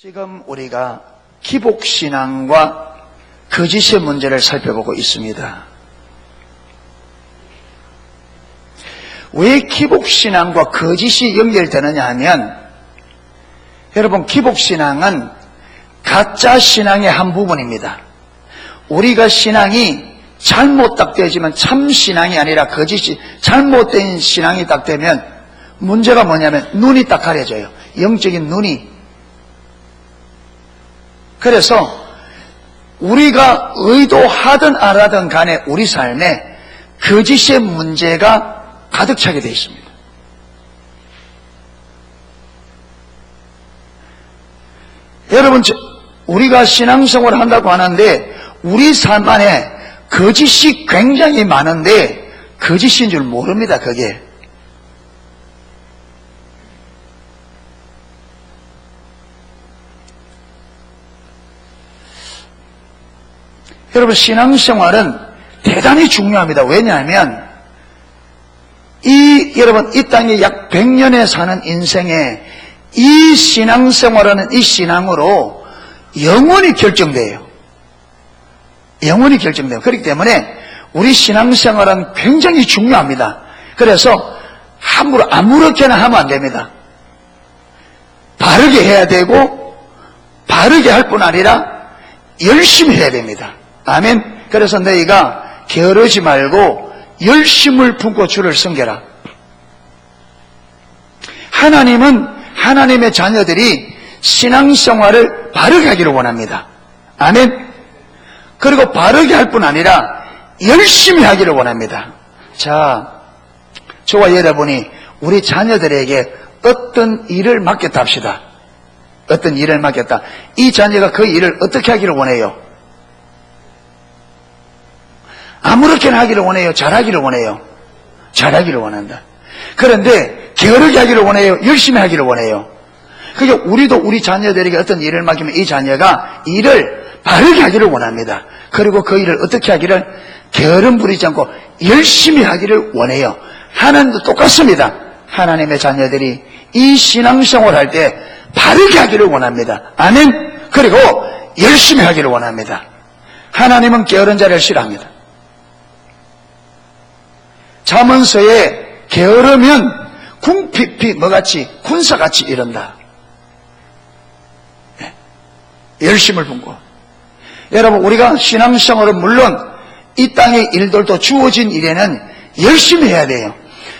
지금 우리가 기복신앙과 거짓의 문제를 살펴보고 있습니다. 왜 기복신앙과 거짓이 연결되느냐 하면, 여러분, 기복신앙은 가짜 신앙의 한 부분입니다. 우리가 신앙이 잘못 딱 되지만 참 신앙이 아니라 거짓이, 잘못된 신앙이 딱 되면 문제가 뭐냐면 눈이 딱 가려져요. 영적인 눈이. 그래서 우리가 의도하든 안 하든 간에 우리 삶에 거짓의 문제가 가득 차게 되어 있습니다. 여러분, 우리가 신앙생활을 한다고 하는데 우리 삶 안에 거짓이 굉장히 많은데 거짓인 줄 모릅니다. 그게. 여러분, 신앙생활은 대단히 중요합니다. 왜냐하면 여러분, 이 땅에 약 100년에 사는 인생에 이 신앙생활하는 이 신앙으로 영원히 결정돼요. 영원히 결정돼요. 그렇기 때문에 우리 신앙생활은 굉장히 중요합니다. 그래서 함부로 아무렇게나 하면 안 됩니다. 바르게 해야 되고, 바르게 할 뿐 아니라 열심히 해야 됩니다. 아멘. 그래서 너희가 게으르지 말고 열심을 품고 주를 섬겨라. 하나님은 하나님의 자녀들이 신앙생활을 바르게 하기를 원합니다. 아멘. 그리고 바르게 할 뿐 아니라 열심히 하기를 원합니다. 자, 저와 여러분이 우리 자녀들에게 어떤 일을 맡겼다 합시다. 어떤 일을 맡겼다. 이 자녀가 그 일을 어떻게 하기를 원해요? 아무렇게나 하기를 원해요? 잘하기를 원해요? 잘하기를 원한다. 그런데 게으르게 하기를 원해요? 열심히 하기를 원해요? 그러니까 우리도 우리 자녀들에게 어떤 일을 맡기면 이 자녀가 일을 바르게 하기를 원합니다. 그리고 그 일을 어떻게 하기를? 게으름 부리지 않고 열심히 하기를 원해요. 하나님도 똑같습니다. 하나님의 자녀들이 이 신앙생활을 할 때 바르게 하기를 원합니다. 아멘. 그리고 열심히 하기를 원합니다. 하나님은 게으른 자를 싫어합니다. 잠언서에 게으르면 궁핍이 뭐같이 군사같이 이른다. 네. 열심을 품고. 여러분, 우리가 신앙생활은 물론 이 땅의 일들도 주어진 일에는 열심히 해야 돼요.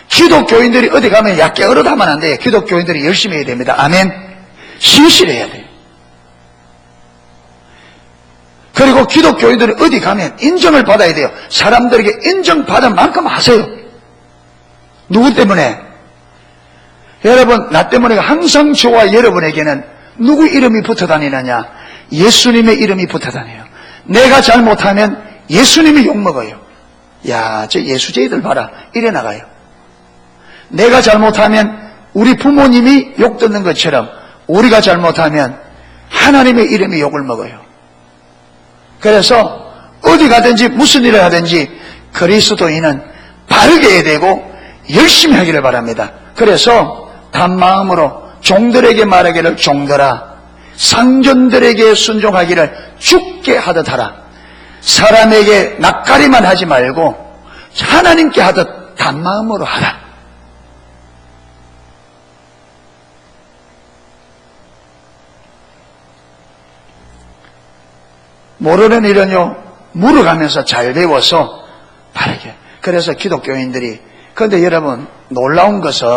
기독교인들이 어디 가면 야 게으르다 하면 안 돼요. 기독교인들이 열심히 해야 됩니다. 아멘. 신실해야 돼요. 그리고 기독교인들이 어디 가면 인정을 받아야 돼요. 사람들에게 인정받은 만큼 하세요. 누구 때문에? 여러분, 나 때문에 항상 저와 여러분에게는 누구 이름이 붙어 다니느냐? 예수님의 이름이 붙어 다녀요. 내가 잘못하면 예수님이 욕먹어요. 야, 저 예수제이들 봐라. 이래 나가요. 내가 잘못하면 우리 부모님이 욕 듣는 것처럼 우리가 잘못하면 하나님의 이름이 욕을 먹어요. 그래서 어디 가든지 무슨 일을 하든지 그리스도인은 바르게 해야 되고 열심히 하기를 바랍니다. 그래서 단마음으로 종들에게 말하기를 종들아, 상전들에게 순종하기를 죽게 하듯 하라. 사람에게 낯가리만 하지 말고 하나님께 하듯 단마음으로 하라. 모르는 일은요, 물어가면서 잘 배워서 바르게. 그래서 기독교인들이, 그런데 여러분, 놀라운 것은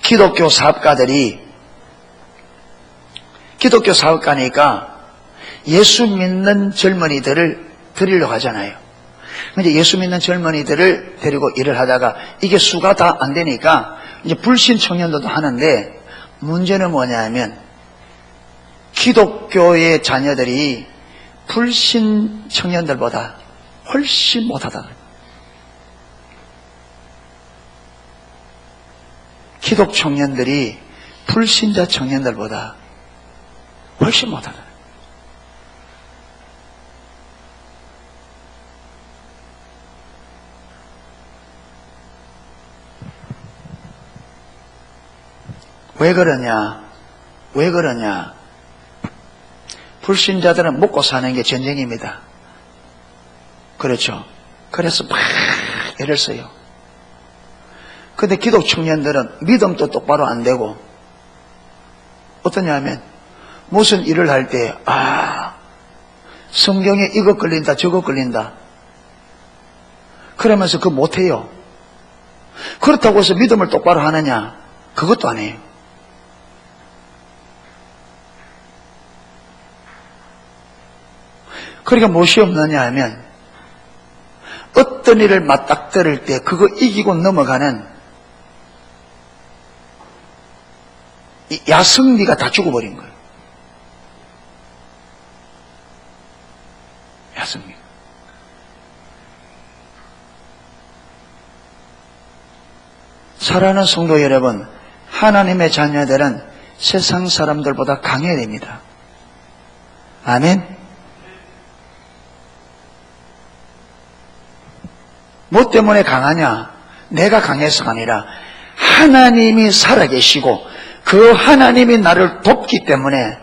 기독교 사업가니까 예수 믿는 젊은이들을 데리려고 하잖아요. 근데 예수 믿는 젊은이들을 데리고 일을 하다가 이게 수가 다 안 되니까 이제 불신 청년들도 하는데, 문제는 뭐냐면 기독교의 자녀들이 불신 청년들보다 훨씬 못하다. 기독 청년들이 불신자 청년들보다 훨씬 못하다. 왜 그러냐? 왜 그러냐? 불신자들은 먹고 사는 게 전쟁입니다. 그렇죠? 그래서 막 애를 써요. 근데 기독 청년들은 믿음도 똑바로 안 되고, 어떠냐 하면, 무슨 일을 할 때, 성경에 이거 걸린다, 저거 걸린다. 그러면서 그거 못해요. 그렇다고 해서 믿음을 똑바로 하느냐? 그것도 안 해요. 그러니까 무엇이 없느냐 하면, 어떤 일을 맞닥뜨릴 때 그거 이기고 넘어가는 이 야성미가 다 죽어버린 거예요. 야성미. 사랑하는 성도 여러분, 하나님의 자녀들은 세상 사람들보다 강해야 됩니다. 아멘. 뭐 때문에 강하냐? 내가 강해서가 아니라 하나님이 살아계시고 그 하나님이 나를 돕기 때문에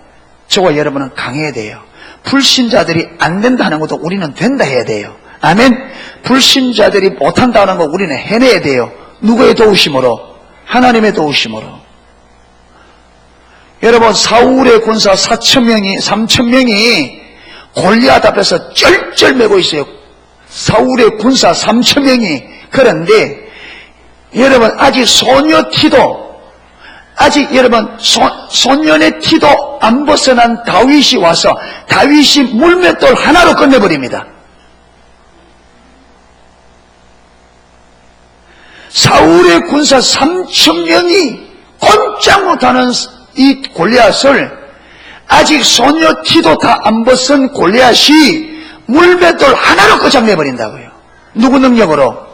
저와 여러분은 강해야 돼요. 불신자들이 안 된다는 것도 우리는 된다 해야 돼요. 아멘. 불신자들이 못한다는 거 우리는 해내야 돼요. 누구의 도우심으로? 하나님의 도우심으로. 여러분, 사울의 군사 3,000명이 골리앗 앞에서 쩔쩔매고 있어요. 사울의 군사 3,000명이. 그런데 여러분, 아직 소녀 티도, 아직 여러분 소년의 티도 안 벗어난 다윗이 와서 다윗이 물맷돌 하나로 끝내버립니다. 사울의 군사 3,000명이 꼼짝 못하는 이 골리앗을 아직 소녀 티도 다 안 벗은 골리앗이 물맷돌 하나로 끝장내버린다고요. 누구 능력으로?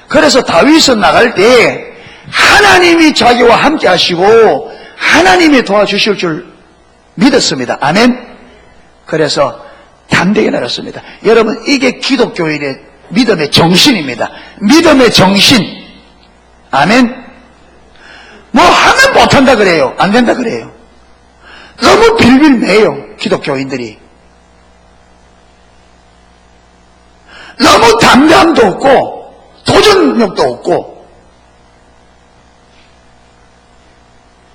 그래서 다윗은 나갈 때 하나님이 자기와 함께 하시고 하나님이 도와주실 줄 믿었습니다. 아멘. 그래서 담대히 나갔습니다. 여러분, 이게 기독교인의 믿음의 정신입니다. 믿음의 정신. 아멘. 뭐 하면 못한다 그래요. 안 된다 그래요. 너무 빌빌매요. 기독교인들이. 너무 담대함도 없고 도전력도 없고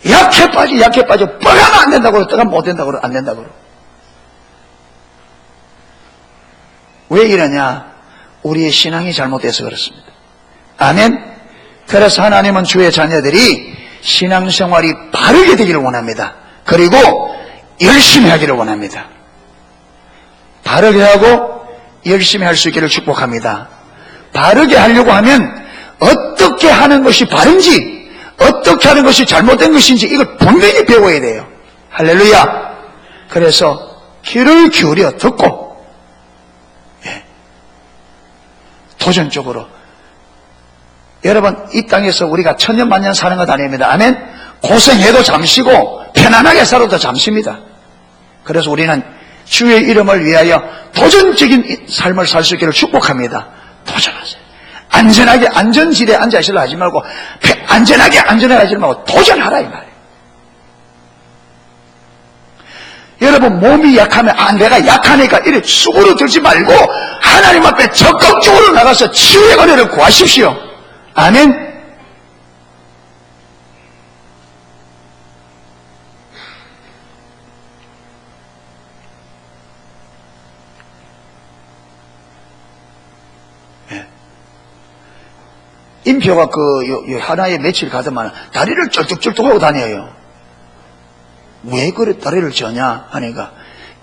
약해 빠져 뻐가면 안 된다고 그러, 떠가면 못 된다고 그러, 안 된다고 그러. 왜 이러냐? 우리의 신앙이 잘못돼서 그렇습니다. 아멘. 그래서 하나님은 주의 자녀들이 신앙생활이 바르게 되기를 원합니다. 그리고 열심히 하기를 원합니다. 바르게 하고 열심히 할 수 있기를 축복합니다. 바르게 하려고 하면 어떻게 하는 것이 바른지, 어떻게 하는 것이 잘못된 것인지 이걸 분명히 배워야 돼요. 할렐루야. 그래서 귀를 기울여 듣고 도전적으로. 여러분, 이 땅에서 우리가 천년만년 사는 것 아닙니다. 아멘. 고생해도 잠시고 편안하게 살아도 잠시입니다. 그래서 우리는 주의 이름을 위하여 도전적인 삶을 살 수 있기를 축복합니다. 도전하세요. 안전하게 안전지대에 앉아있으려 하지 말고 안전하게 하지 말고 도전하라 이 말이에요. 여러분, 몸이 약하면 내가 약하니까 이래 수고로 들지 말고 하나님 앞에 적극적으로 나가서 치유의 은혜를 구하십시오. 아멘. 인표가 하나에 며칠 가더만 다리를 쩔뚝쩔뚝하고 다녀요. 왜 그래 다리를 쩌냐 하니까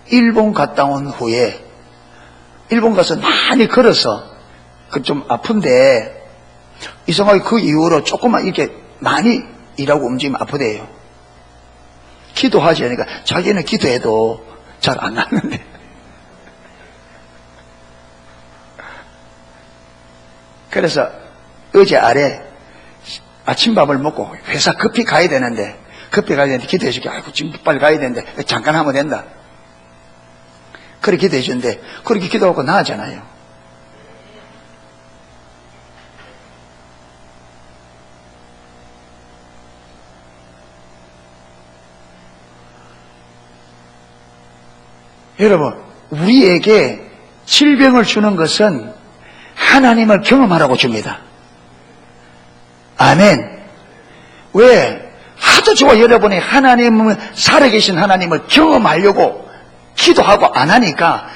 일본 갔다 온 후에 일본 가서 많이 걸어서 좀 아픈데 이상하게 그 이후로 조금만 이렇게 많이 일하고 움직이면 아프대요. 기도하지 않으니까 자기는 기도해도 잘 안 낫는데. 그래서 어제 아래 아침밥을 먹고 회사 급히 가야 되는데 기도해 줄게. 아이고 지금 빨리 가야 되는데 잠깐 하면 된다. 그렇게 기도해 주는데 그렇게 기도하고 나았잖아요. 여러분, 우리에게 질병을 주는 것은 하나님을 경험하라고 줍니다. 아멘. 왜? 하도 저와 여러분이 하나님을, 살아계신 하나님을 경험하려고 기도하고 안 하니까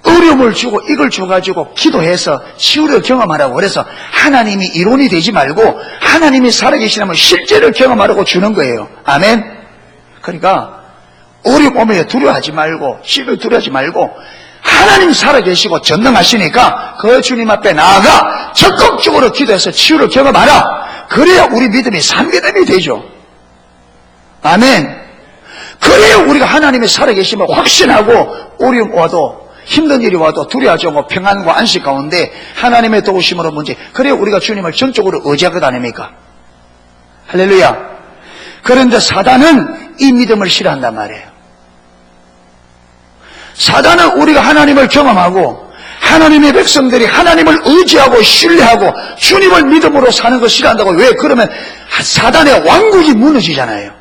어려움을 주고 이걸 줘가지고 기도해서 치유를 경험하라고, 그래서 하나님이 이론이 되지 말고 하나님이 살아계시다면 실제를 경험하라고 주는 거예요. 아멘. 그러니까 어려움 오면 두려워하지 말고, 시를 두려워하지 말고, 하나님 살아계시고 전능하시니까 그 주님 앞에 나아가 적극적으로 기도해서 치유를 경험하라. 그래야 우리 믿음이 산믿음이 되죠. 아멘. 그래야 우리가 하나님이 살아계심을 확신하고, 어려움 와도 힘든 일이 와도 두려워하지 않고 평안과 안식 가운데 하나님의 도우심으로 문제, 그래야 우리가 주님을 전적으로 의지하거든 아닙니까? 할렐루야. 그런데 사단은 이 믿음을 싫어한단 말이에요. 사단은 우리가 하나님을 경험하고 하나님의 백성들이 하나님을 의지하고 신뢰하고 주님을 믿음으로 사는 걸 싫어한다고. 왜? 그러면 사단의 왕국이 무너지잖아요.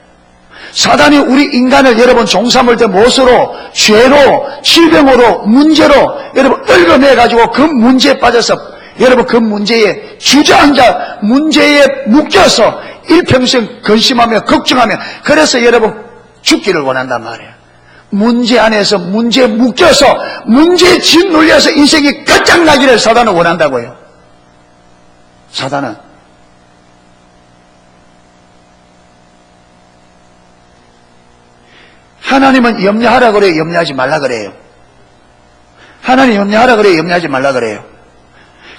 사단이 우리 인간을 여러분 종사물 때 못으로, 죄로, 질병으로, 문제로 여러분 얽어매가지고 그 문제에 빠져서 여러분 그 문제에 주저앉아 문제에 묶여서 일평생 근심하며 걱정하며, 그래서 여러분 죽기를 원한단 말이에요. 문제 안에서 문제에 묶여서 문제에 짓눌려서 인생이 끝장나기를 사단은 원한다고요. 사단은 하나님은 염려하라 그래요? 염려하지 말라 그래요? 하나님 염려하라 그래요? 염려하지 말라 그래요?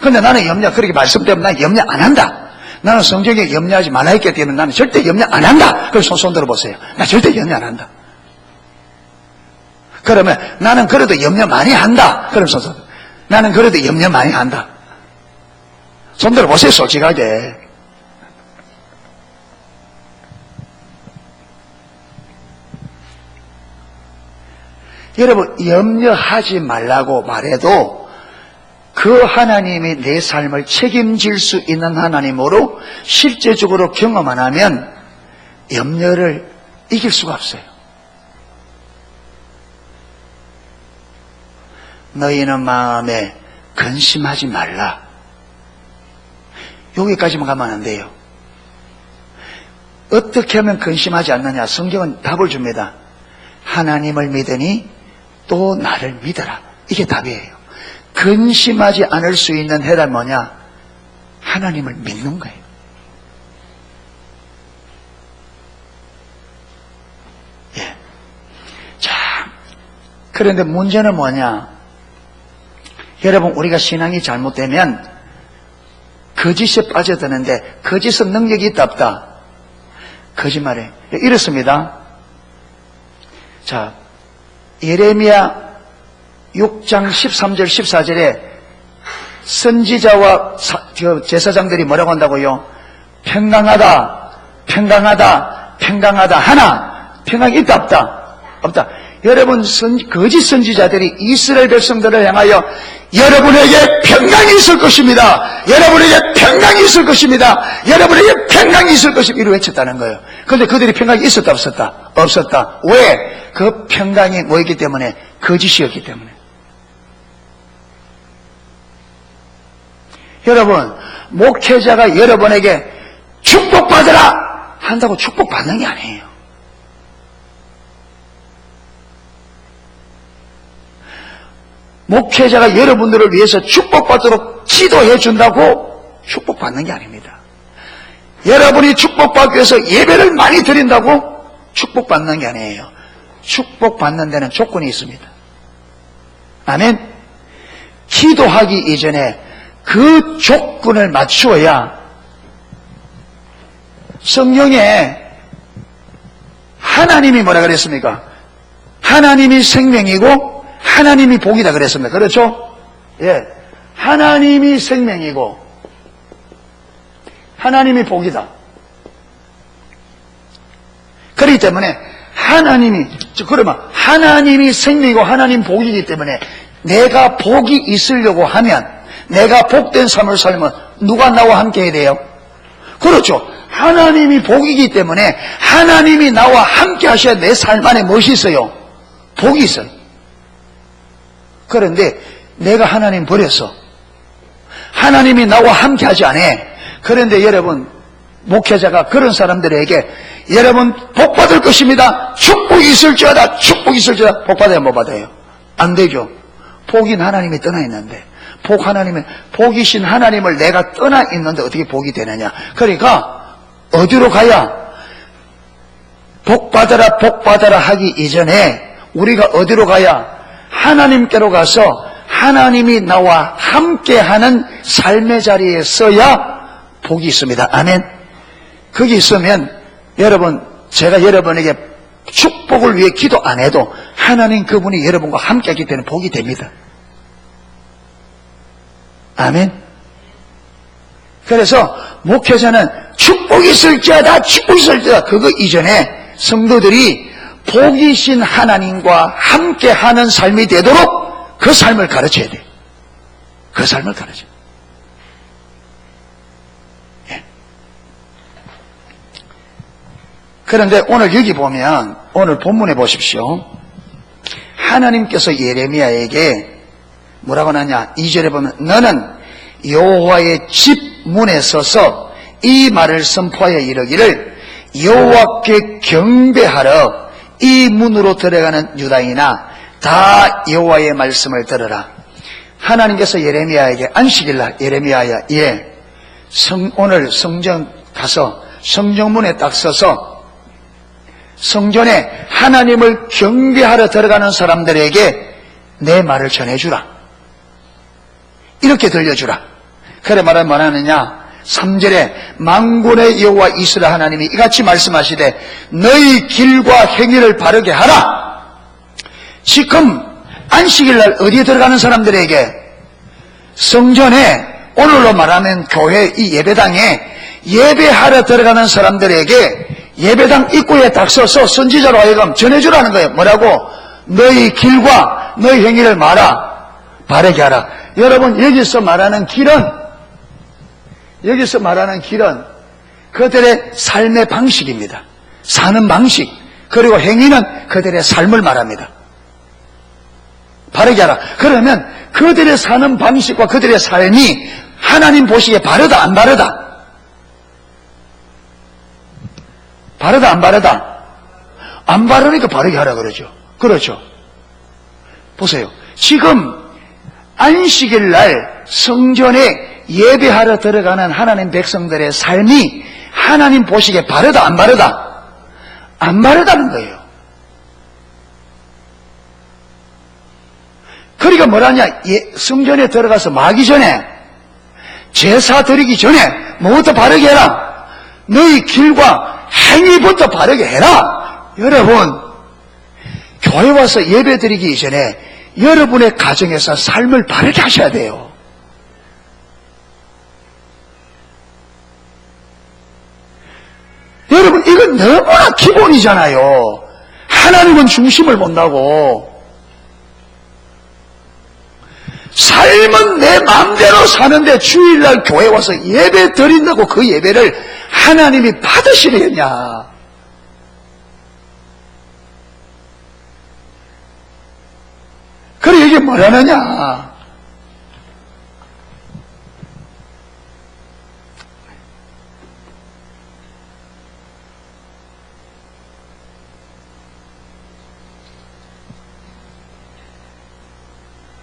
근데 나는 그렇게 말씀드리면 난 염려 안 한다. 나는 성경에 염려하지 말라 했기 때문에 나는 절대 염려 안 한다. 그럼 손 들어보세요. 나 절대 염려 안 한다. 그러면 나는 그래도 염려 많이 한다. 그럼 손 들어. 나는 그래도 염려 많이 한다. 손 들어보세요, 솔직하게. 여러분, 염려하지 말라고 말해도 그 하나님이 내 삶을 책임질 수 있는 하나님으로 실제적으로 경험 안 하면 염려를 이길 수가 없어요. 너희는 마음에 근심하지 말라. 여기까지만 가면 안 돼요. 어떻게 하면 근심하지 않느냐? 성경은 답을 줍니다. 하나님을 믿으니 또 나를 믿어라. 이게 답이에요. 근심하지 않을 수 있는 해답은 뭐냐? 하나님을 믿는 거예요. 예. 자, 그런데 문제는 뭐냐? 여러분, 우리가 신앙이 잘못되면 거짓에 빠져드는데, 거짓은 능력이 있다 없다? 거짓말에 이렇습니다. 자, 예레미야 6장 13절 14절에 선지자와 제사장들이 뭐라고 한다고요? 평강하다, 평강하다, 평강하다 하나, 평강이 있다 없다? 없다. 여러분, 거짓 선지자들이 이스라엘 백성들을 향하여 여러분에게 평강이 있을 것입니다. 여러분에게 평강이 있을 것입니다. 여러분에게 평강이 있을 것입니다. 이렇게 외쳤다는 거예요. 그런데 그들이 평강이 있었다 없었다? 없었다. 왜? 그 평강이 뭐였기 때문에? 거짓이었기 때문에. 여러분, 목회자가 여러분에게 축복받으라 한다고 축복받는 게 아니에요. 목회자가 여러분들을 위해서 축복받도록 기도해 준다고 축복받는 게 아닙니다. 여러분이 축복받기 위해서 예배를 많이 드린다고 축복받는 게 아니에요. 축복받는 데는 조건이 있습니다. 아멘. 기도하기 이전에 그 조건을 맞추어야 성경에 하나님이 뭐라 그랬습니까? 하나님이 생명이고 하나님이 복이다 그랬습니다. 그렇죠? 예. 하나님이 생명이고 하나님이 복이다. 그렇기 때문에 그러면 하나님이 생명이고 하나님 복이기 때문에 내가 복이 있으려고 하면, 내가 복된 삶을 살면 누가 나와 함께 해야 돼요? 그렇죠. 하나님이 복이기 때문에 하나님이 나와 함께 하셔야 내 삶 안에 무엇이 있어요? 복이 있어요. 그런데 내가 하나님 버렸어. 하나님이 나와 함께 하지 않아. 그런데 여러분, 목회자가 그런 사람들에게 여러분 복 받을 것입니다. 축복이 있을지어다. 축복이 있을지어다. 복 받아야 못 받아요? 안 되죠. 복인 하나님이 떠나 있는데, 복이신 하나님을 내가 떠나 있는데 어떻게 복이 되느냐. 그러니까 어디로 가야 복 받아라 하기 이전에 우리가 어디로 가야 하나님께로 가서 하나님이 나와 함께하는 삶의 자리에 서야 복이 있습니다. 아멘. 거기 있으면 여러분, 제가 여러분에게 축복을 위해 기도 안 해도 하나님 그분이 여러분과 함께하기 때문에 복이 됩니다. 아멘. 그래서 목회자는 축복이 있을지어다, 축복이 있을지어다. 그거 이전에 성도들이 복이신 하나님과 함께하는 삶이 되도록 그 삶을 가르쳐야 돼요. 그 삶을 가르쳐야 돼요. 예. 그런데 오늘 여기 보면, 오늘 본문에 보십시오. 하나님께서 예레미야에게 뭐라고 하냐? 2절에 보면 너는 여호와의 집 문에 서서 이 말을 선포하여 이르기를 여호와께 경배하러 이 문으로 들어가는 유다인아 다 여호와의 말씀을 들으라. 하나님께서 예레미야에게 안식일날 예레미야야 오늘 성전 가서 성전문에 딱 서서 성전에 하나님을 경배하러 들어가는 사람들에게 내 말을 전해주라. 이렇게 들려주라. 그래 말하면 뭐하느냐? 3절에 만군의 여호와 이스라엘 하나님이 이같이 말씀하시되 너희 길과 행위를 바르게 하라. 지금 안식일날 어디에 들어가는 사람들에게 성전에, 오늘로 말하면 교회 이 예배당에 예배하러 들어가는 사람들에게 예배당 입구에 딱 서서 선지자로 하여금 전해주라는 거예요. 뭐라고? 너희 길과 너희 행위를 바르게 하라. 여러분, 여기서 말하는 길은 그들의 삶의 방식입니다. 사는 방식. 그리고 행위는 그들의 삶을 말합니다. 바르게 하라. 그러면 그들의 사는 방식과 그들의 삶이 하나님 보시기에 바르다 안 바르다? 바르다 안 바르다? 안 바르니까 바르게 하라 그러죠. 그렇죠. 보세요. 지금 안식일 날 성전에 예배하러 들어가는 하나님 백성들의 삶이 하나님 보시기에 바르다 안 바르다? 안 바르다는 거예요. 그러니까 뭐라냐? 성전에 들어가서 마기 전에, 제사 드리기 전에 뭐부터 바르게 해라? 너희 길과 행위부터 바르게 해라. 여러분, 교회 와서 예배 드리기 이전에 여러분의 가정에서 삶을 바르게 하셔야 돼요. 여러분, 이건 너무나 기본이잖아요. 하나님은 중심을 본다고. 삶은 내 마음대로 사는데 주일날 교회 와서 예배 드린다고 그 예배를 하나님이 받으시려냐? 그래 이게 뭐라느냐?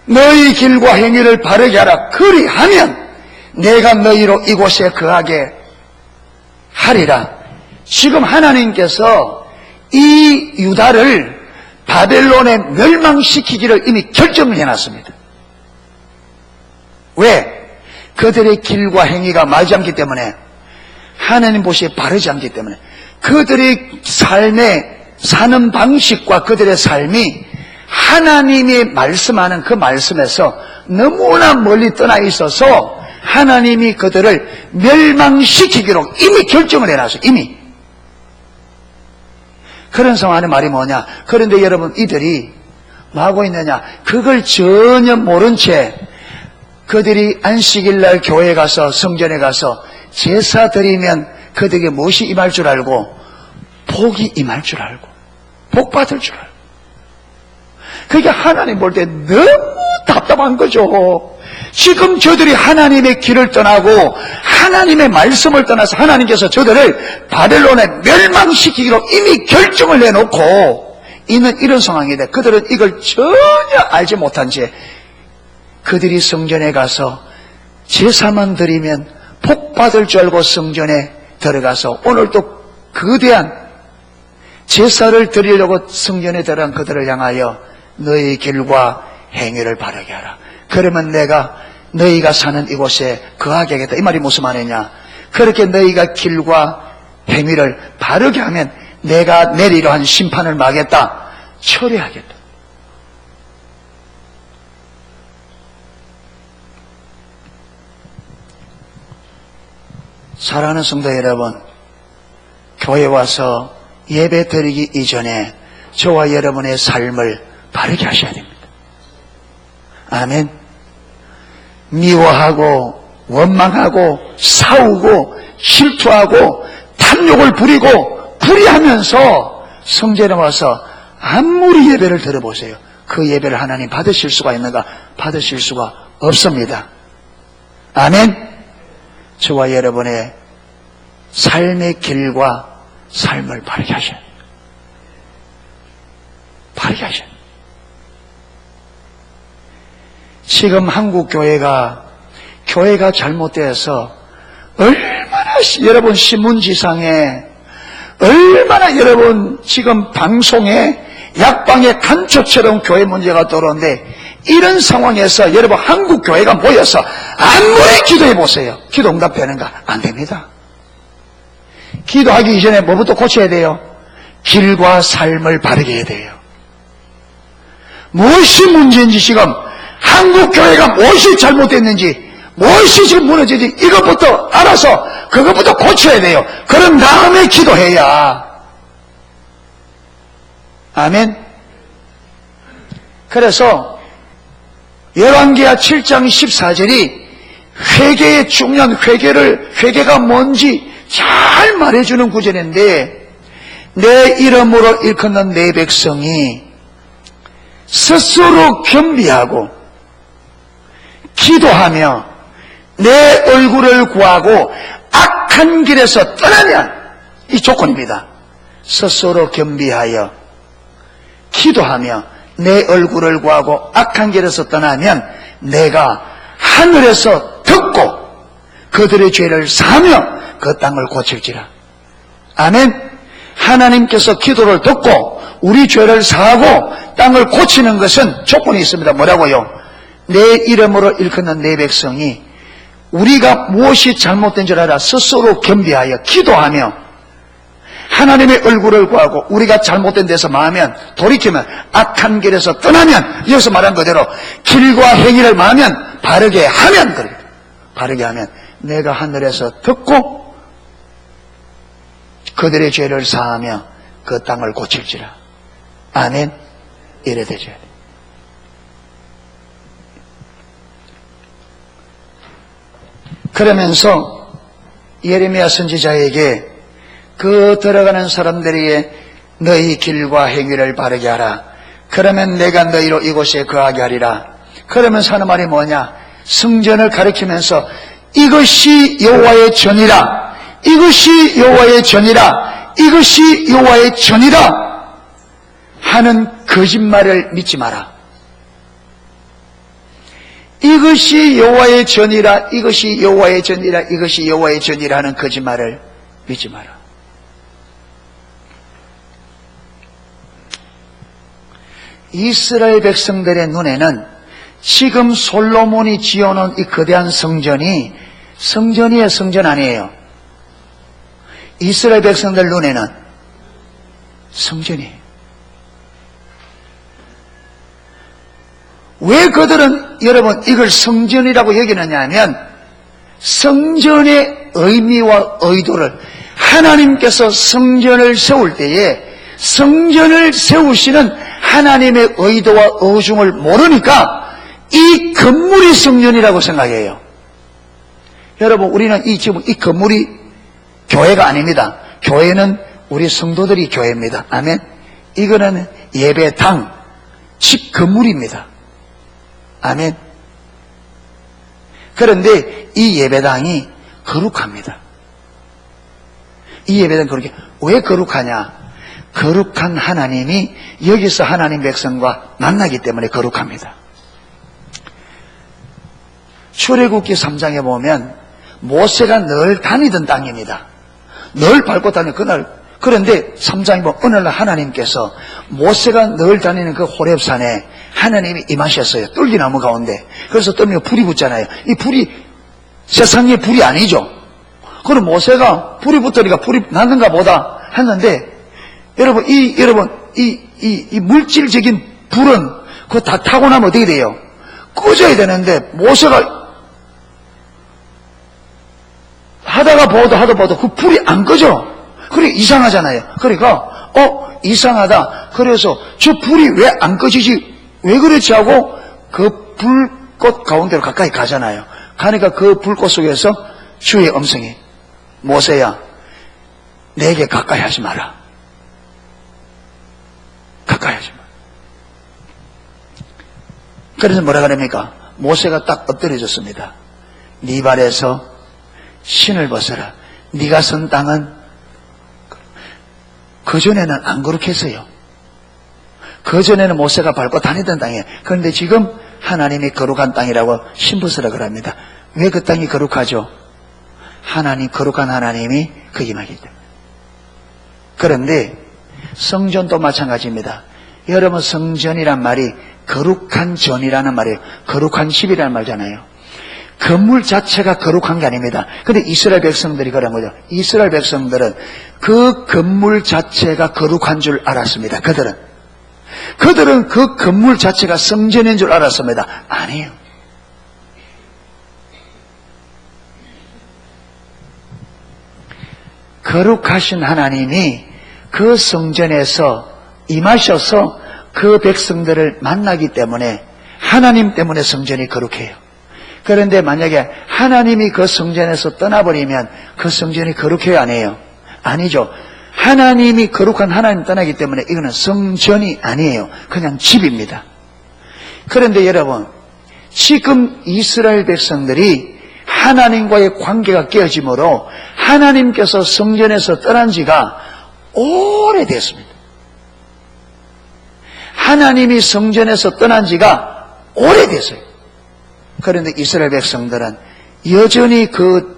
너희 길과 행위를 바르게 하라. 그리하면 내가 너희로 이곳에 거하게 하리라. 지금 하나님께서 이 유다를 바벨론에 멸망시키기를 이미 결정을 해놨습니다. 왜? 그들의 길과 행위가 맞지 않기 때문에, 하나님 보시기에 바르지 않기 때문에, 그들의 삶의 사는 방식과 그들의 삶이 하나님이 말씀하는 그 말씀에서 너무나 멀리 떠나 있어서 하나님이 그들을 멸망시키기로 이미 결정을 해놨어요. 이미. 그런 상황의 말이 뭐냐? 그런데 여러분, 이들이 뭐 하고 있느냐? 그걸 전혀 모른 채 그들이 안식일날 교회에 가서, 성전에 가서 제사 드리면 그들에게 무엇이 임할 줄 알고? 복이 임할 줄 알고, 복 받을 줄 알고. 그게 하나님 볼 때 너무 답답한 거죠. 지금 저들이 하나님의 길을 떠나고 하나님의 말씀을 떠나서 하나님께서 저들을 바벨론에 멸망시키기로 이미 결정을 내놓고 있는 이런 상황인데 그들은 이걸 전혀 알지 못한 채 그들이 성전에 가서 제사만 드리면 복 받을 줄 알고 성전에 들어가서 오늘도 거대한 제사를 드리려고 성전에 들어간 그들을 향하여 너희 길과 행위를 바르게 하라. 그러면 내가 너희가 사는 이곳에 거하게 하겠다. 이 말이 무슨 말이냐? 그렇게 너희가 길과 행위를 바르게 하면 내가 내리려 한 심판을 막겠다. 처리하겠다. 사랑하는 성도 여러분, 교회 와서 예배 드리기 이전에 저와 여러분의 삶을 바르게 하셔야 됩니다. 아멘. 미워하고 원망하고 싸우고 질투하고 탐욕을 부리고 불의하면서 성전에 와서 아무리 예배를 들어보세요. 그 예배를 하나님 받으실 수가 있는가? 받으실 수가 없습니다. 아멘. 저와 여러분의 삶의 길과 삶을 바르게 하셔야 돼요. 바르게 하셔야 돼요. 지금 한국 교회가 잘못되어서 얼마나 여러분 신문지상에 얼마나 여러분 지금 방송에 약방의 간초처럼 교회 문제가 들어오는데 이런 상황에서 여러분 한국 교회가 모여서 아무리 기도해 보세요. 기도 응답되는가? 안 됩니다. 기도하기 이전에 뭐부터 고쳐야 돼요? 길과 삶을 바르게 해야 돼요. 무엇이 문제인지 지금 한국 교회가 무엇이 잘못됐는지 무엇이 지금 무너지는지 이것부터 알아서 그것부터 고쳐야 돼요. 그런 다음에 기도해야. 아멘. 그래서 열왕기하 7장 14절이 회개의 중요한 회개가 뭔지 잘 말해주는 구절인데 내 이름으로 일컫는 내 백성이 스스로 겸비하고 기도하며 내 얼굴을 구하고 악한 길에서 떠나면 이 조건입니다. 스스로 겸비하여 기도하며 내 얼굴을 구하고 악한 길에서 떠나면 내가 하늘에서 듣고 그들의 죄를 사하며 그 땅을 고칠지라. 아멘. 하나님께서 기도를 듣고 우리 죄를 사하고 땅을 고치는 것은 조건이 있습니다. 뭐라고요? 내 이름으로 일컫는 내 백성이 우리가 무엇이 잘못된 줄 알아 스스로 겸비하여 기도하며 하나님의 얼굴을 구하고 우리가 잘못된 데서 마하면 돌이키면 악한 길에서 떠나면 여기서 말한 그대로 길과 행위를 마하면 바르게 하면 그래. 바르게 하면 내가 하늘에서 듣고 그들의 죄를 사하며 그 땅을 고칠지라. 아멘. 이래 되셔야 돼. 그러면서 예레미야 선지자에게 그 들어가는 사람들에게 너희 길과 행위를 바르게 하라. 그러면 내가 너희로 이곳에 거하게 하리라. 그러면서 하는 말이 뭐냐? 성전을 가리키면서 이것이 여호와의 전이라. 이것이 여호와의 전이라. 이것이 여호와의 전이라 하는 거짓말을 믿지 마라. 이것이 여호와의 전이라. 이것이 여호와의 전이라. 이것이 여호와의 전이라 하는 거짓말을 믿지 마라. 이스라엘 백성들의 눈에는 지금 솔로몬이 지어놓은 이 거대한 성전이 성전이에요, 성전 아니에요. 이스라엘 백성들 눈에는 성전이에요. 왜 그들은 여러분 이걸 성전이라고 여기느냐 하면 성전의 의미와 의도를 하나님께서 성전을 세울 때에 성전을 세우시는 하나님의 의도와 의중을 모르니까 이 건물이 성전이라고 생각해요. 여러분 우리는 지금 이 건물이 교회가 아닙니다. 교회는 우리 성도들이 교회입니다. 아멘. 이거는 예배당 집 건물입니다. 아멘. 그런데 이 예배당이 거룩합니다. 이 예배당 거룩해. 왜 거룩하냐? 거룩한 하나님이 여기서 하나님 백성과 만나기 때문에 거룩합니다. 출애굽기 3장에 보면 모세가 늘 다니던 땅입니다. 늘 밟고 다니는 그날. 그런데 3장에 보면 어느 날 하나님께서 모세가 늘 다니는 그 호렙산에 하나님이 임하셨어요. 뚫기나무 가운데. 그래서 떨면 불이 붙잖아요. 이 불이 세상의 불이 아니죠. 그럼 모세가 불이 붙으니까 불이 났는가 보다 했는데, 여러분 이 물질적인 불은 그거 다 타고 나면 어떻게 돼요? 꺼져야 되는데 모세가 하다가 보도 그 불이 안 꺼져. 그래 이상하잖아요. 그러니까 이상하다. 그래서 저 불이 왜 안 꺼지지? 왜 그렇지 하고 그 불꽃 가운데로 가까이 가잖아요. 가니까 그 불꽃 속에서 주의 음성이, 모세야, 내게 가까이 하지 마라. 가까이 하지 마라. 그래서 뭐라 그럽니까? 모세가 딱 엎드려졌습니다. 네 발에서 신을 벗어라. 네가 선 땅은, 그전에는 안 거룩했어요. 그전에는 모세가 밟고 다니던 땅이에요. 그런데 지금 하나님이 거룩한 땅이라고 신 벗으라 그럽니다. 왜 그 땅이 거룩하죠? 하나님, 거룩한 하나님이 거기 임하기 때문에. 그런데 성전도 마찬가지입니다. 여러분, 성전이란 말이 거룩한 전이라는 말이에요. 거룩한 집이라는 말잖아요. 건물 자체가 거룩한 게 아닙니다. 그런데 이스라엘 백성들이 그런 거죠. 이스라엘 백성들은 그 건물 자체가 거룩한 줄 알았습니다. 그들은 그 건물 자체가 성전인 줄 알았습니다. 아니에요. 거룩하신 하나님이 그 성전에서 임하셔서 그 백성들을 만나기 때문에 하나님 때문에 성전이 거룩해요. 그런데 만약에 하나님이 그 성전에서 떠나버리면 그 성전이 거룩해요, 안 해요? 아니죠. 하나님이 거룩한 하나님 떠나기 때문에 이거는 성전이 아니에요. 그냥 집입니다. 그런데 여러분, 지금 이스라엘 백성들이 하나님과의 관계가 깨어짐으로 하나님께서 성전에서 떠난 지가 오래됐습니다. 하나님이 성전에서 떠난 지가 오래됐어요. 그런데 이스라엘 백성들은 여전히 그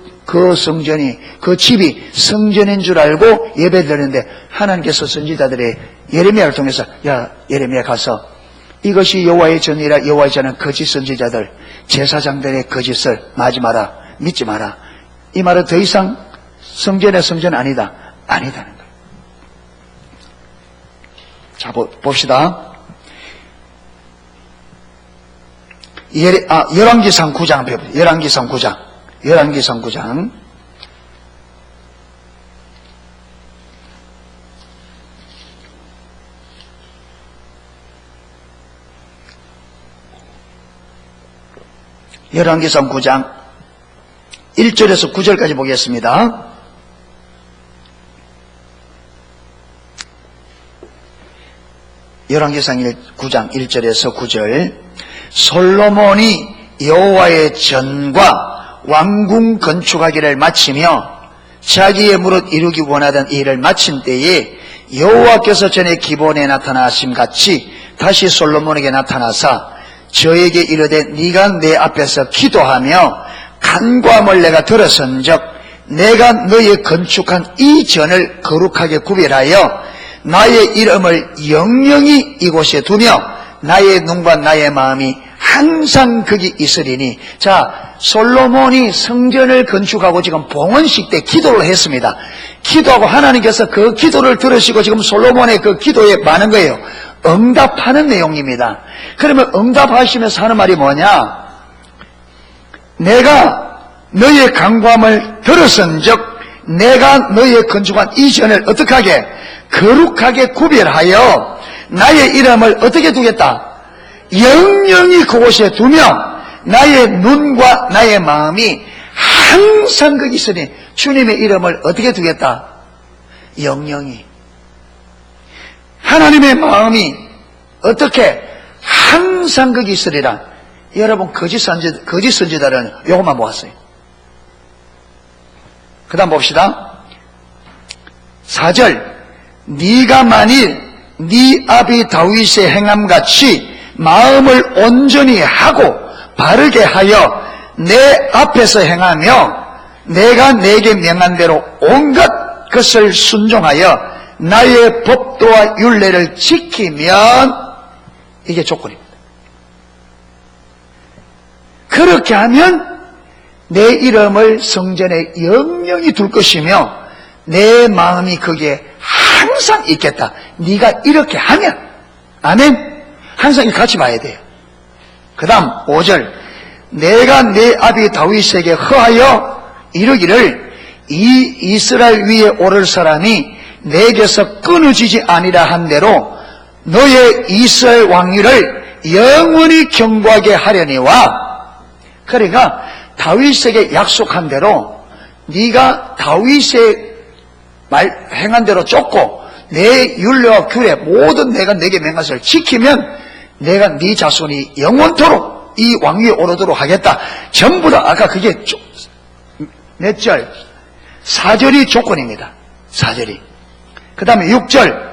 성전이, 그 집이 성전인 줄 알고 예배드리는데, 하나님께서 선지자들의 예레미야를 통해서, 야, 예레미야 가서 이것이 여호와의 전이라, 여호와의 전은 거짓 선지자들, 제사장들의 거짓을 마지 마라, 믿지 마라. 이 말은 더 이상 성전의 성전 아니다는 거예요. 자, 봅시다. 열왕기상 9장 배워보세요. 열왕기상 9장. 열왕기상 9장. 열왕기상 9장 1절에서 9절까지 보겠습니다. 열왕기상 9장 1절에서 9절. 솔로몬이 여호와의 전과 왕궁 건축하기를 마치며 자기의 무릇 이루기 원하던 일을 마친 때에 여호와께서 전에 기본에 나타나심 같이 다시 솔로몬에게 나타나사 저에게 이르되 네가 내 앞에서 기도하며 간구함을 내가 들었은즉 내가 너의 건축한 이 전을 거룩하게 구별하여 나의 이름을 영영히 이곳에 두며 나의 눈과 나의 마음이 항상 거기 있으리니. 자, 솔로몬이 성전을 건축하고 지금 봉헌식 때 기도를 했습니다. 기도하고 하나님께서 그 기도를 들으시고 지금 솔로몬의 그 기도에 많은 거예요. 응답하는 내용입니다. 그러면 응답하시면서 하는 말이 뭐냐? 내가 너의 간구함을 들었은즉 내가 너의 건축한 이 전을 어떻게 하게? 거룩하게 구별하여 나의 이름을 어떻게 두겠다? 영영히 그곳에 두며 나의 눈과 나의 마음이 항상 거기 있으니 주님의 이름을 어떻게 두겠다? 영영히. 하나님의 마음이 어떻게? 항상 거기 있으리라. 여러분 거짓 선지자들은 요것만 모았어요. 그 다음 봅시다. 4절 네가 만일 네 아비 다윗의 행함같이 마음을 온전히 하고 바르게 하여 내 앞에서 행하며 내가 내게 명한 대로 온갖 것을 순종하여 나의 법도와 율례를 지키면, 이게 조건입니다. 그렇게 하면 내 이름을 성전에 영영히 둘 것이며 내 마음이 거기에 항상 있겠다. 네가 이렇게 하면. 아멘. 항상 이 같이 봐야 돼요. 그 다음 5절 내가 내 아비 다윗에게 허하여 이르기를 이 이스라엘 위에 오를 사람이 내게서 끊어지지 아니라 한 대로 너의 이스라엘 왕위를 영원히 경고하게 하려니와. 그러니까 다윗에게 약속한 대로 네가 다윗의 행한 대로 쫓고 내 율례와 규례 모든 내가 내게 명한 것을 지키면 내가 네 자손이 영원토록 이 왕위에 오르도록 하겠다. 전부 다 아까 그게 몇 절? 4절이 조건입니다. 4절이. 그 다음에 6절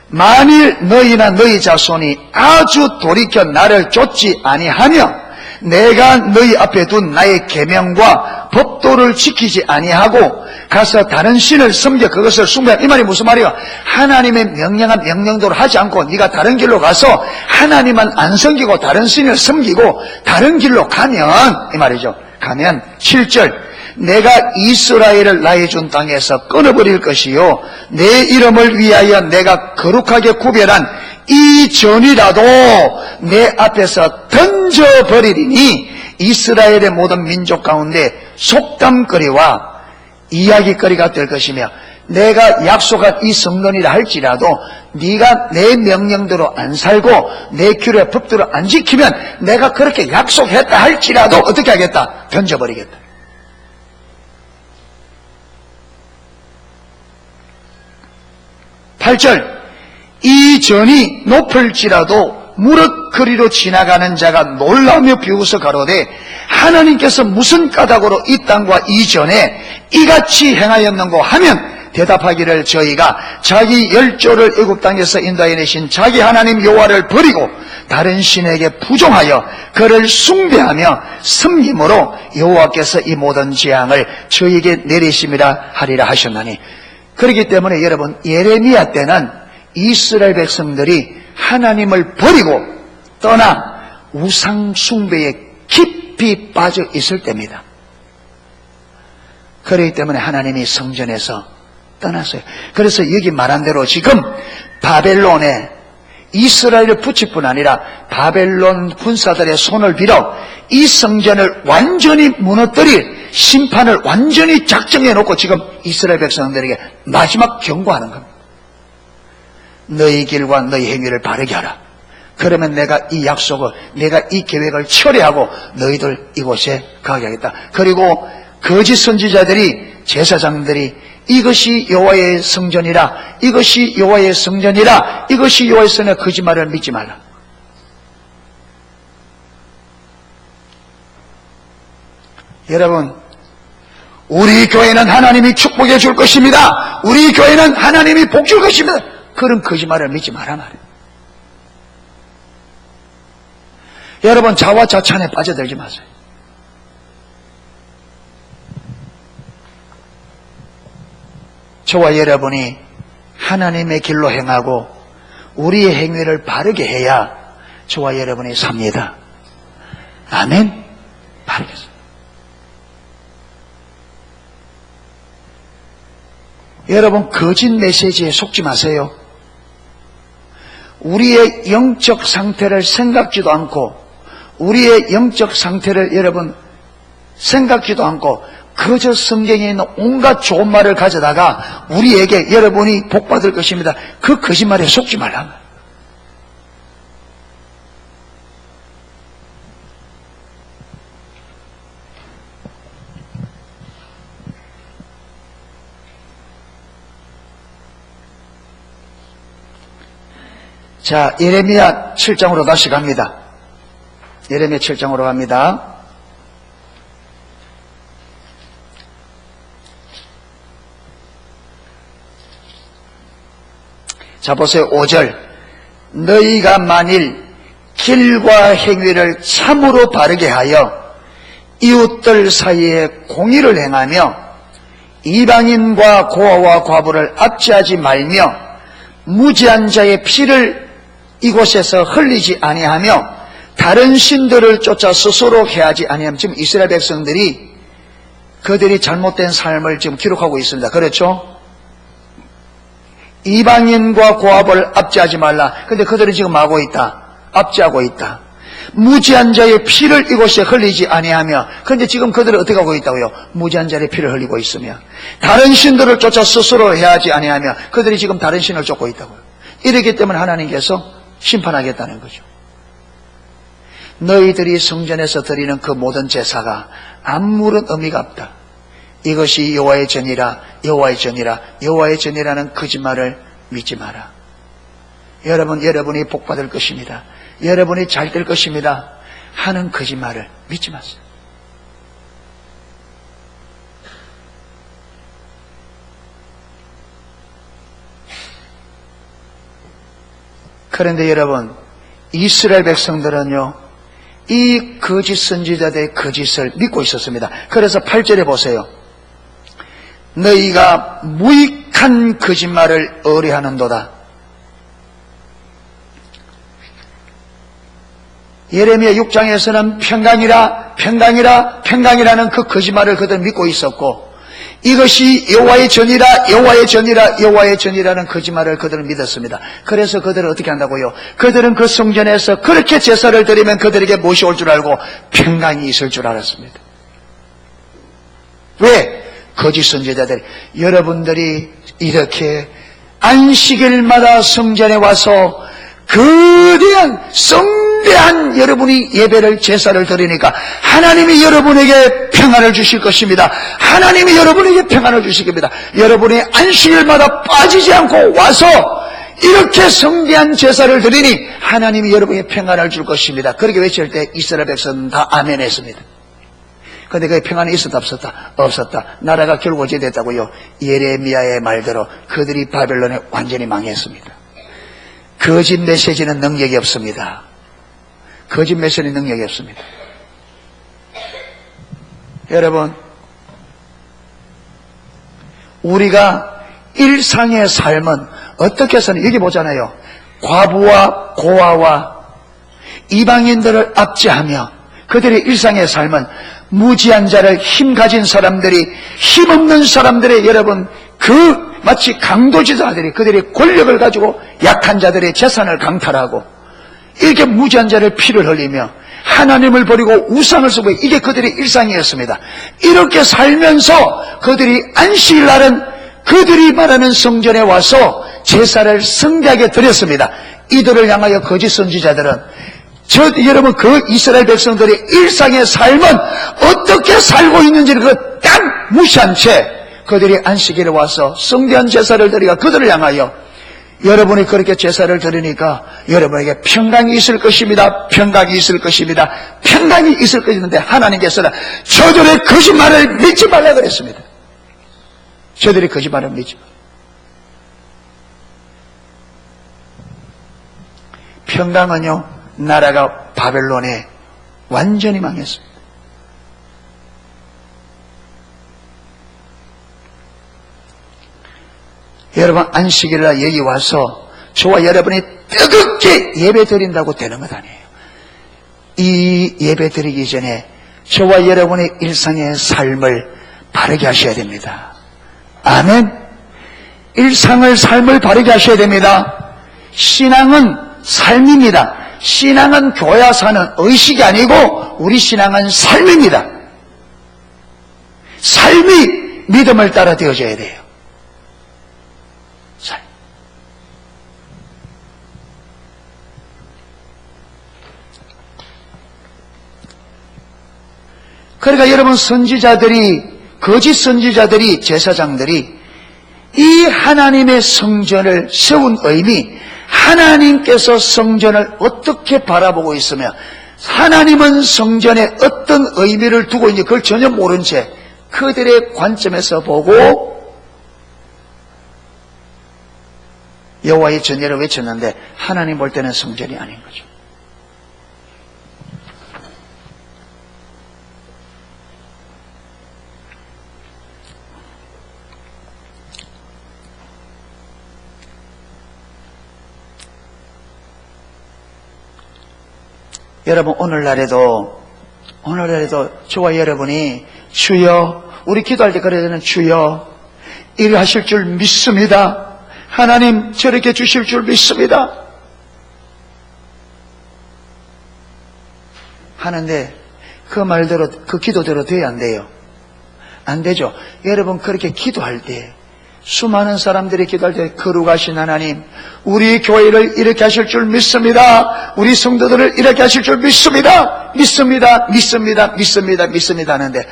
만일 너희나 너희 자손이 아주 돌이켜 나를 쫓지 아니하며 내가 너희 앞에 둔 나의 계명과 법도를 지키지 아니하고 가서 다른 신을 섬겨 그것을 숭배한. 이 말이 무슨 말이야? 하나님의 명령한 명령대로 하지 않고 네가 다른 길로 가서 하나님만 안 섬기고 다른 신을 섬기고 다른 길로 가면, 이 말이죠. 가면 7절 내가 이스라엘을 나의 준 땅에서 끊어버릴 것이요 내 이름을 위하여 내가 거룩하게 구별한 이 전이라도 내 앞에서 던져버리리니 이스라엘의 모든 민족 가운데 속담거리와 이야기거리가 될 것이며 내가 약속한 이 성전이라 할지라도 네가 내 명령대로 안 살고 내 규례 법대로 안 지키면 내가 그렇게 약속했다 할지라도 어떻게 하겠다? 던져버리겠다. (8절) 이 전이 높을지라도 무릇 그리로 지나가는 자가 놀라며 비웃어 가로되 하나님께서 무슨 까닭으로 이 땅과 이 전에 이같이 행하였는고 하면 대답하기를 저희가 자기 열조를 애굽 땅에서 인도하여 내신 자기 하나님 여호와를 버리고 다른 신에게 부종하여 그를 숭배하며 섬김으로 여호와께서 이 모든 재앙을 저에게 내리심이라 하리라 하셨나니. 그렇기 때문에 여러분 예레미야 때는 이스라엘 백성들이 하나님을 버리고 떠나 우상 숭배에 깊이 빠져 있을 때입니다. 그렇기 때문에 하나님이 성전에서 떠났어요. 그래서 여기 말한 대로 지금 바벨론에 이스라엘을 붙일 뿐 아니라 바벨론 군사들의 손을 빌어 이 성전을 완전히 무너뜨릴 심판을 완전히 작정해 놓고 지금 이스라엘 백성들에게 마지막 경고하는 겁니다. 너희 길과 너희 행위를 바르게 하라. 그러면 내가 이 약속을, 내가 이 계획을 철회하고 너희들 이곳에 가게 하겠다. 그리고 거짓 선지자들이, 제사장들이 이것이 여호와의 성전이라, 이것이 여호와의 성전이라, 이것이 여호와의 성전이라 거짓말을 믿지 말라. 여러분, 우리 교회는 하나님이 축복해 줄 것입니다. 우리 교회는 하나님이 복 줄 것입니다. 그런 거짓말을 믿지 마라 말이에요. 여러분, 자화자찬에 빠져들지 마세요. 저와 여러분이 하나님의 길로 행하고 우리의 행위를 바르게 해야 저와 여러분이 삽니다. 아멘? 바르게 삽니다. 여러분, 거짓 메시지에 속지 마세요. 우리의 영적 상태를 생각지도 않고 우리의 영적 상태를 여러분 생각지도 않고 그저 성경에 있는 온갖 좋은 말을 가져다가 우리에게 여러분이 복받을 것입니다. 그 거짓말에 속지 말라. 자, 예레미야 7장으로 다시 갑니다. 예레미야 7장으로 갑니다. 자, 보세요. 5절. 너희가 만일 길과 행위를 참으로 바르게 하여 이웃들 사이에 공의를 행하며 이방인과 고아와 과부를 압제하지 말며 무지한 자의 피를 이곳에서 흘리지 아니하며 다른 신들을 쫓아 스스로 해하지 아니하면, 지금 이스라엘 백성들이 그들이 잘못된 삶을 지금 기록하고 있습니다. 그렇죠? 이방인과 고아를 압제하지 말라. 근데 그들은 지금 하고 있다. 압제하고 있다. 무지한 자의 피를 이곳에 흘리지 아니하며, 근데 지금 그들은 어떻게 하고 있다고요? 무지한 자의 피를 흘리고 있으며 다른 신들을 쫓아 스스로 해하지 아니하며, 그들이 지금 다른 신을 쫓고 있다고요. 이러기 때문에 하나님께서 심판하겠다는 거죠. 너희들이 성전에서 드리는 그 모든 제사가 아무런 의미가 없다. 이것이 여호와의 전이라, 여호와의 전이라, 여호와의 전이라는 거짓말을 믿지 마라. 여러분이 복받을 것입니다. 여러분이 잘 될 것입니다 하는 거짓말을 믿지 마세요. 그런데 여러분, 이스라엘 백성들은요, 이 거짓 선지자들의 거짓을 믿고 있었습니다. 그래서 8절에 보세요. 너희가 무익한 거짓말을 의뢰하는도다. 예레미야 6장에서는 평강이라는 그 거짓말을 그들 믿고 있었고, 이것이 여호와의 전이라, 여호와의 전이라, 여호와의 전이라는 거짓말을 그들은 믿었습니다. 그래서 그들은 어떻게 한다고요? 그들은 그 성전에서 그렇게 제사를 드리면 그들에게 무엇이 올 줄 알고 평강이 있을 줄 알았습니다. 왜? 거짓 선지자들이, 여러분들이 이렇게 안식일마다 성전에 와서 거대한 성대한 여러분이 예배를, 제사를 드리니까 하나님이 여러분에게 평안을 주실 것입니다. 하나님이 여러분에게 평안을 주실 겁니다. 여러분이 안식일마다 빠지지 않고 와서 이렇게 성대한 제사를 드리니 하나님이 여러분에게 평안을 줄 것입니다. 그렇게 외칠 때 이스라엘 백성은 다 아멘 했습니다. 그런데 그 평안이 있었다 없었다? 없었다. 나라가 결고지됐다고요. 예레미야의 말대로 그들이 바벨론에 완전히 망했습니다. 거짓 메시지는 능력이 없습니다. 거짓 메시지는 능력이 없습니다. 여러분, 우리가 일상의 삶은 어떻게 해서는, 여기 보잖아요. 과부와 고아와 이방인들을 압제하며 그들의 일상의 삶은 무지한 자를, 힘 가진 사람들이, 힘없는 사람들의, 여러분, 마치 강도지사들이 그들의 권력을 가지고 약한 자들의 재산을 강탈하고 이렇게 무지한 자를 피를 흘리며 하나님을 버리고 우상을 쓰고, 이게 그들의 일상이었습니다. 이렇게 살면서 그들이 안식일날은 그들이 말하는 성전에 와서 제사를 성대하게 드렸습니다. 이들을 향하여 거짓 선지자들은, 여러분, 그 이스라엘 백성들의 일상의 삶은 어떻게 살고 있는지를 딱 무시한 채 그들이 안식일에 와서 성대한 제사를 드리가 그들을 향하여, 여러분이 그렇게 제사를 드리니까 여러분에게 평강이 있을 것입니다. 평강이 있을 것입니다. 평강이 있을 것인데, 하나님께서는 저들의 거짓말을 믿지 말라 그랬습니다. 저들의 거짓말을 믿지 말라. 평강은요, 나라가 바벨론에 완전히 망했습니다. 여러분, 안식일날 여기 와서 저와 여러분이 뜨겁게 예배 드린다고 되는 것 아니에요. 이 예배 드리기 전에 저와 여러분의 일상의 삶을 바르게 하셔야 됩니다. 아멘. 삶을 바르게 하셔야 됩니다. 신앙은 삶입니다. 신앙은 교회 사는 의식이 아니고 우리 신앙은 삶입니다. 삶이 믿음을 따라 되어져야 돼요. 삶. 그러니까 여러분, 거짓 선지자들이, 제사장들이 이 하나님의 성전을 세운 의미, 하나님께서 성전을 어떻게 바라보고 있으며 하나님은 성전에 어떤 의미를 두고 있는지 그걸 전혀 모른 채 그들의 관점에서 보고 여호와의 전례를 외쳤는데 하나님 볼 때는 성전이 아닌 거죠. 여러분 오늘날에도 저와 여러분이 주여, 우리 기도할 때 그래야 되는 주여 일하실 줄 믿습니다. 하나님 저렇게 주실 줄 믿습니다. 하는데 그 말대로 그 기도대로 돼야 안 돼요. 안 되죠. 여러분 그렇게 기도할 때 수많은 사람들이 기도할 때 거룩하신 하나님 우리 교회를 이렇게 하실 줄 믿습니다. 우리 성도들을 이렇게 하실 줄 믿습니다. 믿습니다. 믿습니다. 믿습니다. 믿습니다 하는데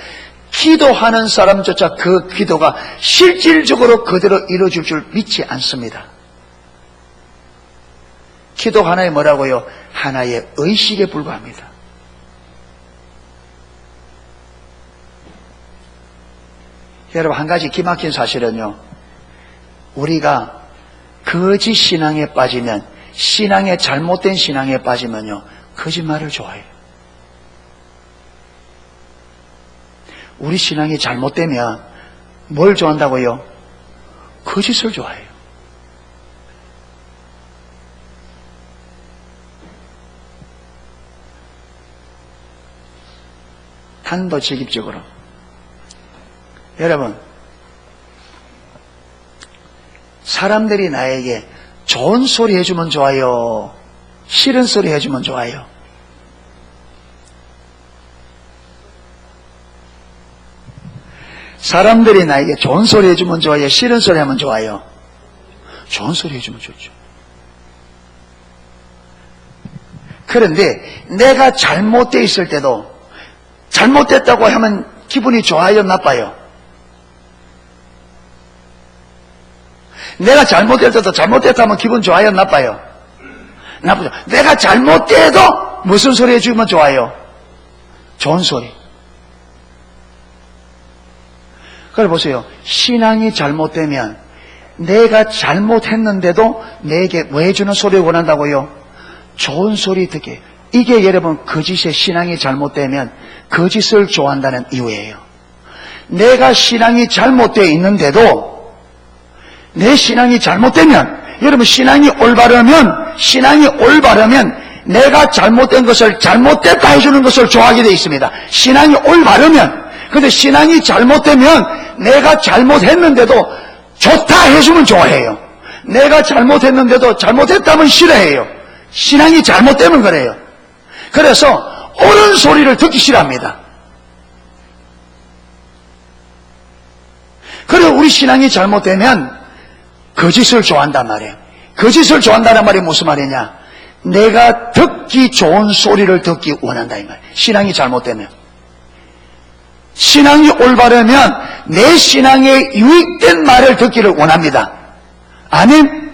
기도하는 사람조차 그 기도가 실질적으로 그대로 이루어질 줄 믿지 않습니다. 기도 하나에 뭐라고요? 하나의 의식에 불과합니다. 여러분 한 가지 기막힌 사실은요, 우리가 거짓 신앙에 빠지면, 신앙에 잘못된 신앙에 빠지면요 거짓말을 좋아해요. 우리 신앙이 잘못되면 뭘 좋아한다고요? 거짓을 좋아해요. 단도직입적으로. 여러분, 사람들이 나에게 좋은 소리 해주면 좋아요? 싫은 소리 해주면 좋아요? 사람들이 나에게 좋은 소리 해주면 좋아요? 싫은 소리 하면 좋아요? 좋은 소리 해주면 좋죠. 그런데 내가 잘못되어 있을 때도 잘못됐다고 하면 기분이 좋아요? 나빠요? 내가 잘못될 때도 잘못됐다면 기분 좋아요? 나빠요? 나쁘죠. 내가 잘못돼도 무슨 소리 해주면 좋아요? 좋은 소리. 그걸 보세요. 신앙이 잘못되면 내가 잘못했는데도 내게 뭐 해주는 소리를 원한다고요? 좋은 소리 듣게. 이게 여러분 거짓의 신앙이 잘못되면 거짓을 좋아한다는 이유예요. 내가 신앙이 잘못되어 있는데도 내 신앙이 잘못되면, 여러분 신앙이 올바르면 내가 잘못된 것을 잘못됐다 해주는 것을 좋아하게 되어 있습니다. 신앙이 올바르면. 근데 신앙이 잘못되면 내가 잘못했는데도 좋다 해주면 좋아해요. 내가 잘못했는데도 잘못했다면 싫어해요. 신앙이 잘못되면 그래요. 그래서 옳은 소리를 듣기 싫어합니다. 그리고 우리 신앙이 잘못되면 거짓을 좋아한단 말이에요. 거짓을 좋아한다는 말이 무슨 말이냐? 내가 듣기 좋은 소리를 듣기 원한다 이 말이에요. 신앙이 잘못되면. 신앙이 올바르면 내 신앙에 유익된 말을 듣기를 원합니다. 아멘?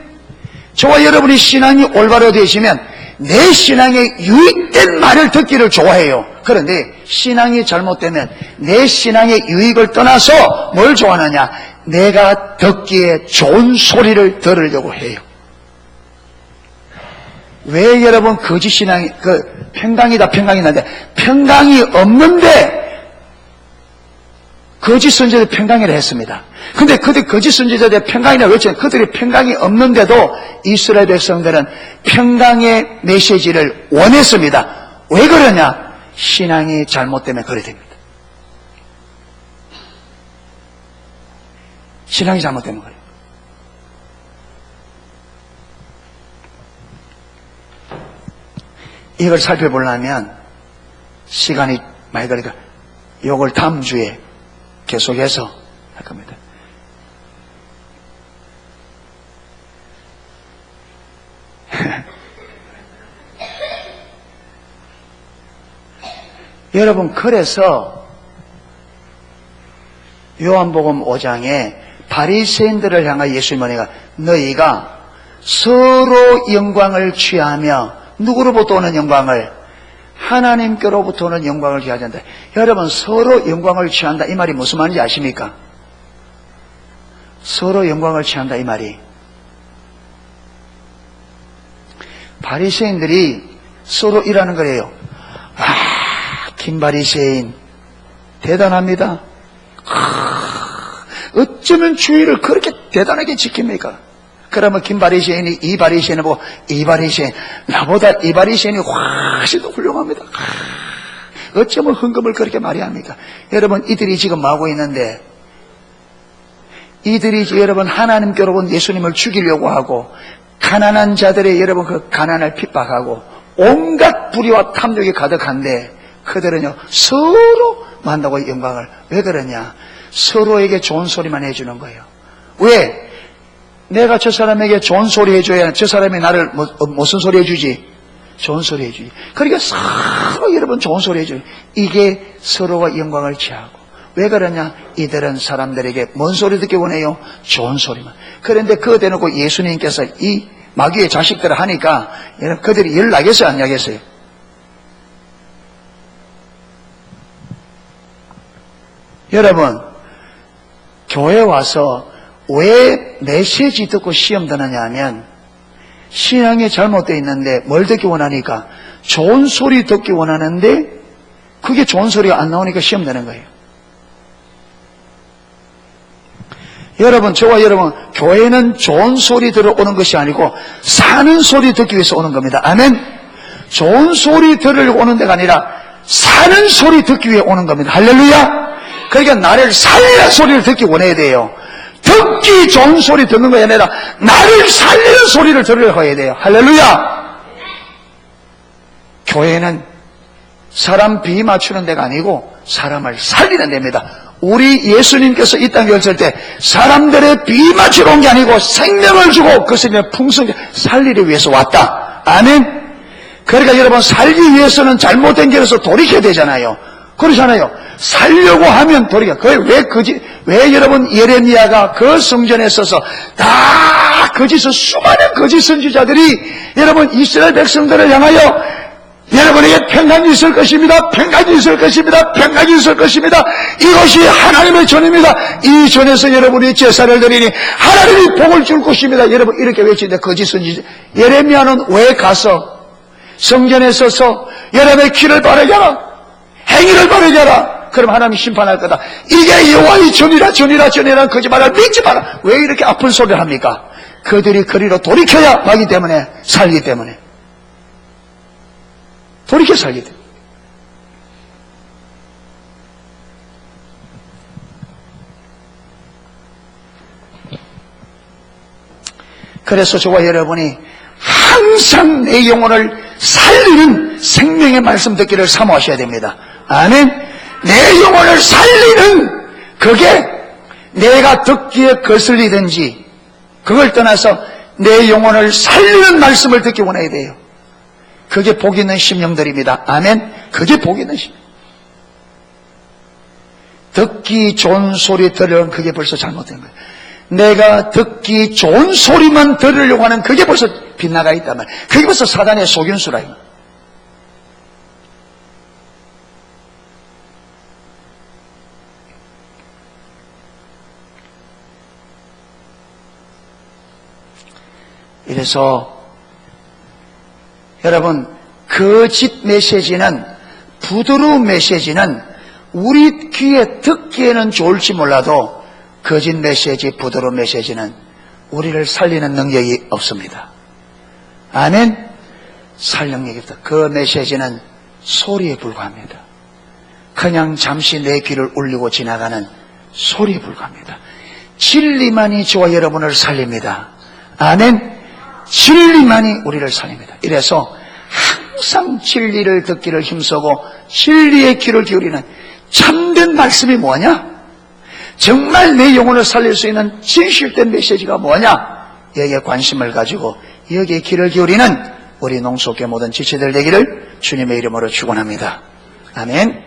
저와 여러분이 신앙이 올바로 되시면 내 신앙에 유익된 말을 듣기를 좋아해요. 그런데 신앙이 잘못되면 내 신앙의 유익을 떠나서 뭘 좋아하느냐? 내가 듣기에 좋은 소리를 들으려고 해요. 왜 여러분 거짓 신앙이 평강이다 평강이나데 평강이 없는데 거짓 선지자들 평강이라 했습니다. 근데 그들 거짓 선지자들 평강이라 외치는 그들이 평강이 없는데도 이스라엘 백성들은 평강의 메시지를 원했습니다. 왜 그러냐? 신앙이 잘못되면 그래 됩니다. 신앙이 잘못되면 그래요. 이걸 살펴보려면 시간이 많이 걸리니까 이걸 다음 주에 계속해서 할 겁니다. 여러분, 그래서 요한복음 5장에 바리새인들을 향하여 예수님은 너희가 서로 영광을 취하며 누구로부터 오는 영광을? 하나님께로부터는 영광을 취하지 않는다. 여러분, 서로 영광을 취한다 이 말이 무슨 말인지 아십니까? 서로 영광을 취한다 이 말이, 바리새인들이 서로 일하는 거래요. 김 바리새인 대단합니다. 어쩌면 주의를 그렇게 대단하게 지킵니까? 그러면 김 바리새인이 이 바리새인을 보고, 이 바리새인, 나보다 이 바리새인이 훨씬 더 훌륭합니다. 어쩌면 헌금을 그렇게 많이 합니까? 여러분, 이들이 지금 뭐 하고 있는데, 이들이 여러분 하나님께로는 예수님을 죽이려고 하고, 가난한 자들의 여러분 그 가난을 핍박하고, 온갖 불의와 탐욕이 가득한데, 그들은요 서로 만나고 영광을, 왜 그러냐? 서로에게 좋은 소리만 해주는 거예요. 왜? 내가 저 사람에게 좋은 소리 해줘야 저 사람이 나를 무슨 소리 해주지? 좋은 소리 해주지. 그러니까 서로 여러분 좋은 소리 해줘요. 이게 서로가 영광을 취하고. 왜 그러냐? 이들은 사람들에게 뭔 소리 듣기 원해요? 좋은 소리만. 그런데 그거 대놓고 예수님께서 이 마귀의 자식들을 하니까 여러분 그들이 열 나겠어요? 안 나겠어요? 여러분, 교회 와서 왜 메시지 듣고 시험 드느냐 하면, 신앙이 잘못되어 있는데 뭘 듣기 원하니까? 좋은 소리 듣기 원하는데 그게 좋은 소리가 안 나오니까 시험 드는 거예요. 여러분, 저와 여러분, 교회는 좋은 소리 들어오는 것이 아니고 사는 소리 듣기 위해서 오는 겁니다. 아멘. 좋은 소리 들으려고 오는 데가 아니라 사는 소리 듣기 위해 오는 겁니다. 할렐루야. 그러니까 나를 살리는 소리를 듣기 원해야 돼요. 듣기 좋은 소리 듣는 것이 아니라 나를 살리는 소리를 들으려고 해야 돼요. 할렐루야. 교회는 사람 비 맞추는 데가 아니고 사람을 살리는 데입니다. 우리 예수님께서 이 땅에 오실 때 사람들의 비 맞추러 온 게 아니고 생명을 주고 그것을 풍성하게 살리기 위해서 왔다. 아멘. 그러니까 여러분, 살기 위해서는 잘못된 길에서 돌이켜야 되잖아요. 그렇잖아요. 살려고 하면 돌이켜. 왜 여러분 예레미야가 그 성전에 서서 다 거짓을, 수많은 거짓 선지자들이 여러분 이스라엘 백성들을 향하여 여러분에게 평강이 있을 것입니다. 평강이 있을 것입니다. 평강이 있을 것입니다. 이것이 하나님의 전입니다. 이 전에서 여러분이 제사를 드리니 하나님이 복을 줄 것입니다. 여러분 이렇게 외치는데 거짓 선지자 예레미야는 왜 가서 성전에 서서 여러분의 길을 바르게 하라, 행위를 바르게 하라, 그럼 하나님이 심판할 거다. 이게 여호와의 전이라 거짓말을 믿지 마라. 왜 이렇게 아픈 소리를 합니까? 그들이 그리로 돌이켜야 하기 때문에, 살기 때문에. 돌이켜 살기 때문에. 그래서 저와 여러분이 항상 내 영혼을 살리는 생명의 말씀 듣기를 사모하셔야 됩니다. 아멘. 내 영혼을 살리는, 그게 내가 듣기에 거슬리든지 그걸 떠나서 내 영혼을 살리는 말씀을 듣기 원해야 돼요. 그게 복 있는 심령들입니다. 아멘. 그게 복 있는 심령. 듣기 좋은 소리 들으려면 그게 벌써 잘못된 거예요. 내가 듣기 좋은 소리만 들으려고 하는 그게 벌써 빗나가 있단 말이에요. 그게 벌써 사단의 속임수라. 이래서 여러분, 거짓 메시지는, 부드러운 메시지는 우리 귀에 듣기에는 좋을지 몰라도 거짓 메시지, 부드러운 메시지는 우리를 살리는 능력이 없습니다. 아멘. 살 능력이 없다. 그 메시지는 소리에 불과합니다. 그냥 잠시 내 귀를 울리고 지나가는 소리에 불과합니다. 진리만이 저와 여러분을 살립니다. 아멘. 진리만이 우리를 살립니다. 이래서 항상 진리를 듣기를 힘쓰고 진리의 귀를 기울이는 참된 말씀이 뭐냐? 정말 내 영혼을 살릴 수 있는 진실된 메시지가 뭐냐? 여기에 관심을 가지고 여기에 귀를 기울이는 우리 농속계 모든 지체들 되기를 주님의 이름으로 축원합니다. 아멘.